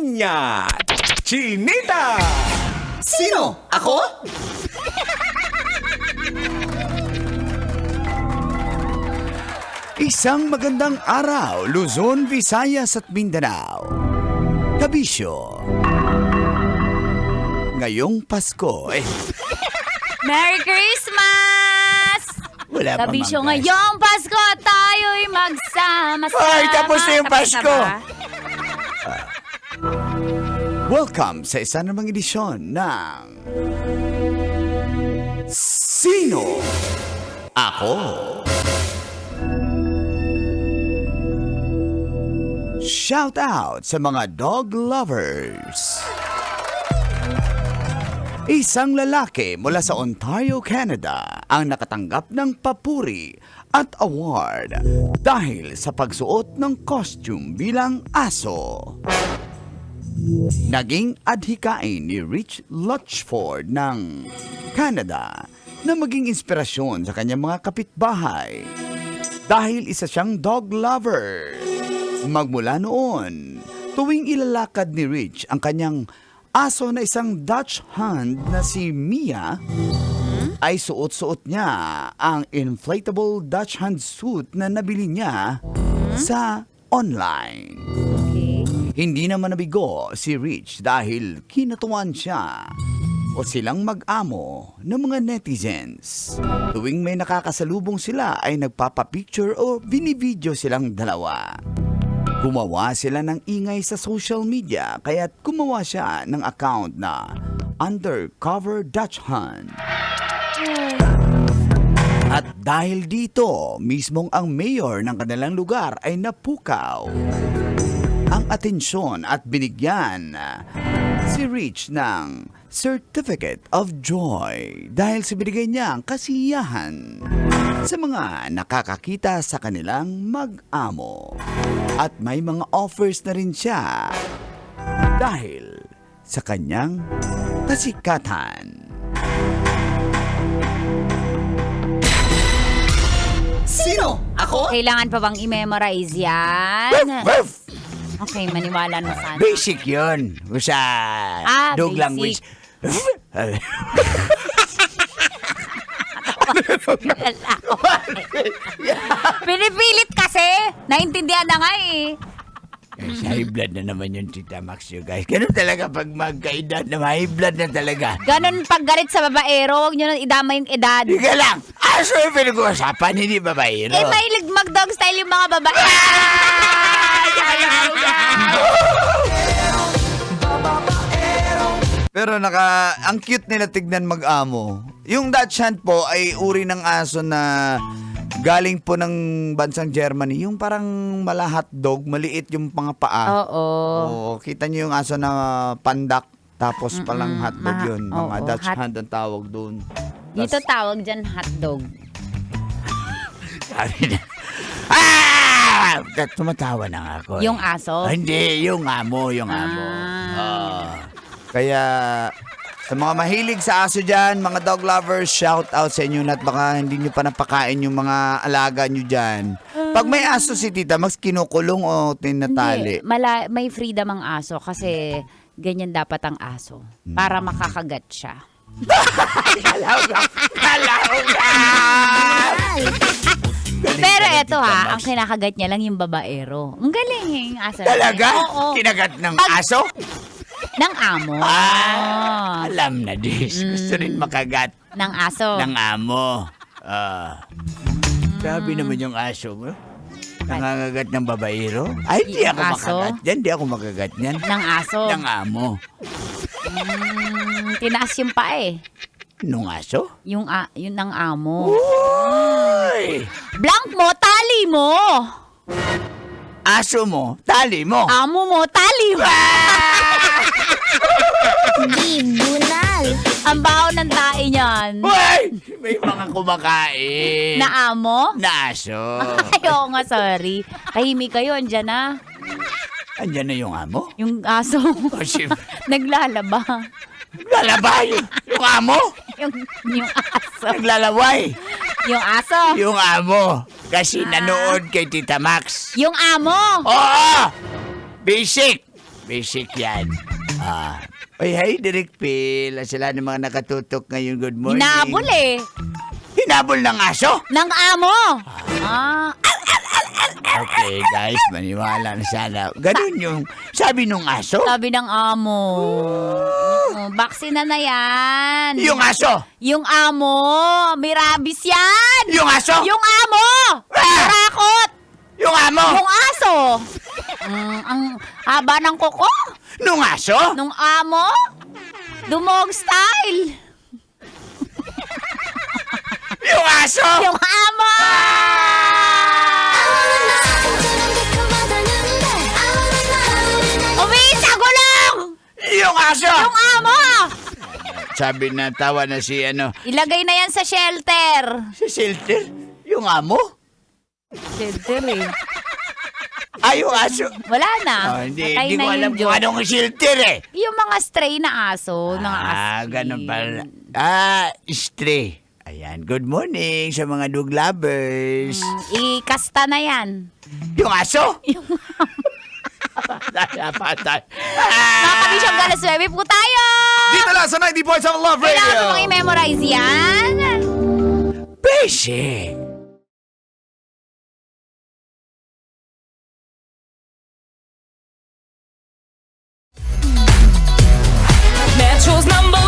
Niña Chinita! Sino? Ako? Isang magandang araw, Luzon, Visayas at Mindanao. Kabisyo. Ngayong Pasko, Merry Christmas! wala pa Kabisyo mga guys. ngayong Pasko, tayo'y magsama-sama. Ay, tapos na yung Tapos na Pasko. ba? Welcome sa isa namang edisyon ng Sino? Ako? Shout out sa mga dog lovers. Isang lalaki mula sa Ontario, Canada ang nakatanggap ng papuri at award dahil sa pagsuot ng costume bilang aso. Naging adhikain ni Rich Lutchford ng Canada na maging inspirasyon sa kanyang mga kapitbahay dahil isa siyang dog lover. Magmula noon, tuwing ilalakad ni Rich ang kanyang aso na isang Dutch Hound na si Mia, ay suot-suot niya ang inflatable Dutch Hound suit na nabili niya sa online. Okay. Hindi naman nabigo si Rich dahil kinatuwan siya o silang mag-amo ng mga netizens. Tuwing may nakakasalubong sila ay nagpapapicture o binivideo silang dalawa. Gumawa sila ng ingay sa social media kaya't gumawa siya ng account na Undercover Dutch Hound. At dahil dito, mismong ang mayor ng kanilang lugar ay napukaw ang atensyon at binigyan si Rich ng Certificate of Joy dahil sa binigay niya ang kasiyahan sa mga nakakakita sa kanilang mag-amo. At may mga offers na rin siya dahil sa kanyang kasikatan. Sino? Ako? Kailangan pa bang i-memorize yan? Ruff! Okay, maniwala na sana. Basic yun. Sa dog basic. language. Pinipilit kasi. Naintindihan na nga eh. Sa high blood na naman yung Tita Max you guys. Ganun talaga pag magkaedad na high blood na talaga. Ganon pag galit sa babaero, huwag nyo nang idama yung edad. Ika lang, aso yung pinag-uusapan, hindi babaero. Eh, mahilig mag-dog style yung mga babae. Pero ang cute nila tignan mag-amo. Yung Dutch Hound po ay uri ng aso na galing po ng bansang Germany. Yung parang malahat dog, maliit yung mga paa. Oo. Oo, kita niyo yung aso na pandak. Tapos palang hotdog yun. Mga oo, Dutch Hound ang tawag doon. Dito tawag dyan hotdog. Sabi na, ah! Tumatawa na nga ako. Yung aso? Hindi, yung amo, yung amo. Kaya sa mga mahilig sa aso dyan, mga dog lovers, shout out sa inyo at baka hindi nyo pa napakain yung mga alaga nyo dyan. Pag may aso si Tita, mas kinukulong o tinatali? Hindi, may freedom ang aso kasi ganyan dapat ang aso para makakagat siya. Pero eto ang kinakagat niya lang yung babaero. Ang galing aso. Talaga? Oo. Kinagat ng aso? Ng amo. Alam na dis. Gusto rin makagat Ng aso. ng amo. Sabi naman yung aso mo. Nangangagat ng babaero? Ay, di ako Yung aso? makagat yan. Di ako makagat yan. Ng aso. Ng amo. Tinaas yung pa eh. Nung aso? Yung ng amo. Uy! Blank mo, tali mo. Aso mo, tali mo. Amo mo, tali mo. Tribunal. Ang baho ng tae niyan. Uy! May mga kumakain. Na amo? Na aso. Ay, oo nga, sorry. Tahimik kayo, andyan na. Andyan na yung amo? Yung aso. O si... Naglalaba. Lalabay! Yung amo! Yung aso. Naglalaway! Yung aso. Yung amo. Kasi nanood kay Tita Max. Yung amo. Oo! Basic! basic yan. Oy, hey, Direk Phil. Sila ng mga nakatutok ngayon. Good morning. Hinabol eh. Hinabol ng aso? Ng amo. Okay, guys, maniwala na sana. Ganun yung sabi nung aso. Sabi ng amo. Vaccine na yan. Yung aso! Yung amo. May rabies yan. Yung aso! Yung amo. Tarakot. Yung amo! Yung aso. Ang haba ng kuko. Nung aso? Nung amo. Dumog style. Yung aso! Yung amo. Umiin sa gulong. Yung aso! Yung amo. Sabi na tawa na si Ilagay na yan sa shelter. si Silter. Yung amo? Shelter eh. Yung aso. Wala na. Hindi Patay ko na alam yung kung joke. anong Silter eh. Yung mga stray na aso. Ganun pala. Stray. Ayan, good morning sa mga dog lovers. Ikasta na yan. Yung aso? Yung Patay. mga kabisyong galas 9 po tayo. Dito lang sa 90.7 Love Radio. Kailangan mo i-memorize yan. Basic. Metro's number